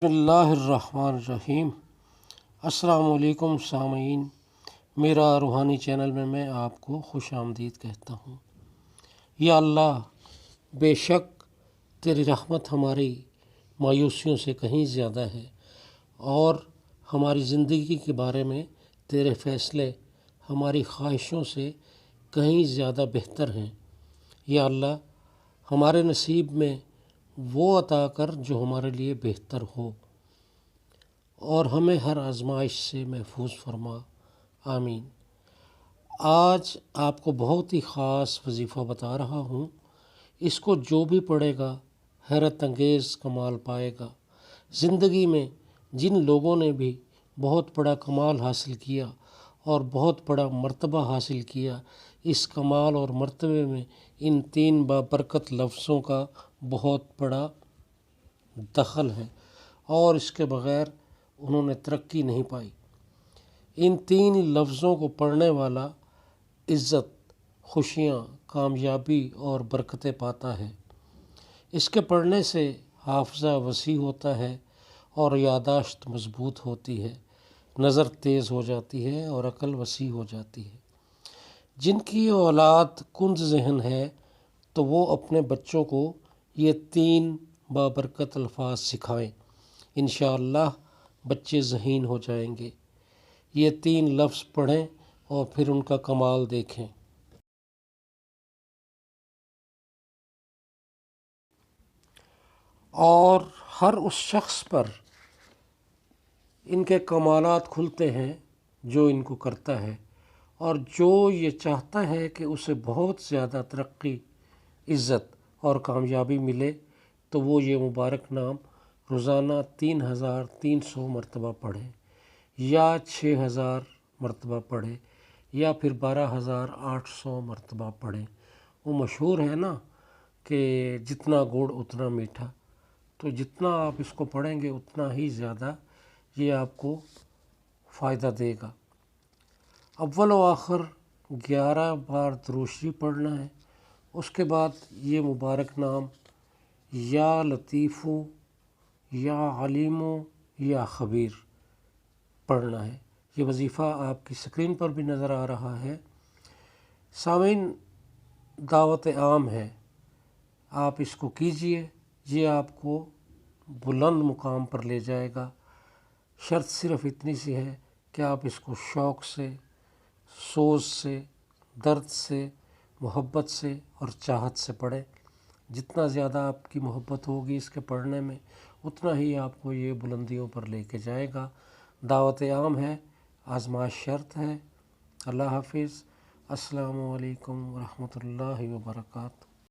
بسم اللہ الرحمن الرحیم۔ السلام علیکم سامعین، میرا روحانی چینل میں آپ کو خوش آمدید کہتا ہوں۔ یا اللہ، بے شک تیری رحمت ہماری مایوسیوں سے کہیں زیادہ ہے اور ہماری زندگی کے بارے میں تیرے فیصلے ہماری خواہشوں سے کہیں زیادہ بہتر ہیں۔ یا اللہ، ہمارے نصیب میں وہ عطا کر جو ہمارے لیے بہتر ہو اور ہمیں ہر آزمائش سے محفوظ فرما، آمین۔ آج آپ کو بہت ہی خاص وظیفہ بتا رہا ہوں۔ اس کو جو بھی پڑھے گا حیرت انگیز کمال پائے گا۔ زندگی میں جن لوگوں نے بھی بہت بڑا کمال حاصل کیا اور بہت بڑا مرتبہ حاصل کیا، اس کمال اور مرتبے میں ان 3 بابرکت لفظوں کا بہت بڑا دخل ہے اور اس کے بغیر انہوں نے ترقی نہیں پائی۔ ان 3 لفظوں کو پڑھنے والا عزت، خوشیاں، کامیابی اور برکتیں پاتا ہے۔ اس کے پڑھنے سے حافظہ وسیع ہوتا ہے اور یادداشت مضبوط ہوتی ہے، نظر تیز ہو جاتی ہے اور عقل وسیع ہو جاتی ہے۔ جن کی اولاد کنز ذہن ہے تو وہ اپنے بچوں کو یہ 3 بابرکت الفاظ سکھائیں۔ انشاءاللہ بچے ذہین ہو جائیں گے۔ یہ 3 لفظ پڑھیں اور پھر ان کا کمال دیکھیں۔ اور ہر اس شخص پر ان کے کمالات کھلتے ہیں جو ان کو کرتا ہے، اور جو یہ چاہتا ہے کہ اسے بہت زیادہ ترقی، عزت اور کامیابی ملے تو وہ یہ مبارک نام روزانہ 3300 مرتبہ پڑھے یا 6000 مرتبہ پڑھے یا پھر 12800 مرتبہ پڑھے۔ وہ مشہور ہے نا کہ جتنا گڑ اتنا میٹھا، تو جتنا آپ اس کو پڑھیں گے اتنا ہی زیادہ یہ آپ کو فائدہ دے گا۔ اول و آخر 11 بار درود شریف پڑھنا ہے۔ اس کے بعد یہ مبارک نام یا لطیفو، یا علیمو، یا خبیر پڑھنا ہے۔ یہ وظیفہ آپ کی اسکرین پر بھی نظر آ رہا ہے۔ سامعین، دعوت عام ہے، آپ اس کو کیجئے، یہ آپ کو بلند مقام پر لے جائے گا۔ شرط صرف اتنی سی ہے کہ آپ اس کو شوق سے، سوز سے، درد سے، محبت سے اور چاہت سے پڑھیں۔ جتنا زیادہ آپ کی محبت ہوگی اس کے پڑھنے میں، اتنا ہی آپ کو یہ بلندیوں پر لے کے جائے گا۔ دعوت عام ہے، آزمائش شرط ہے۔ اللہ حافظ۔ السلام علیکم ورحمۃ اللہ وبرکاتہ۔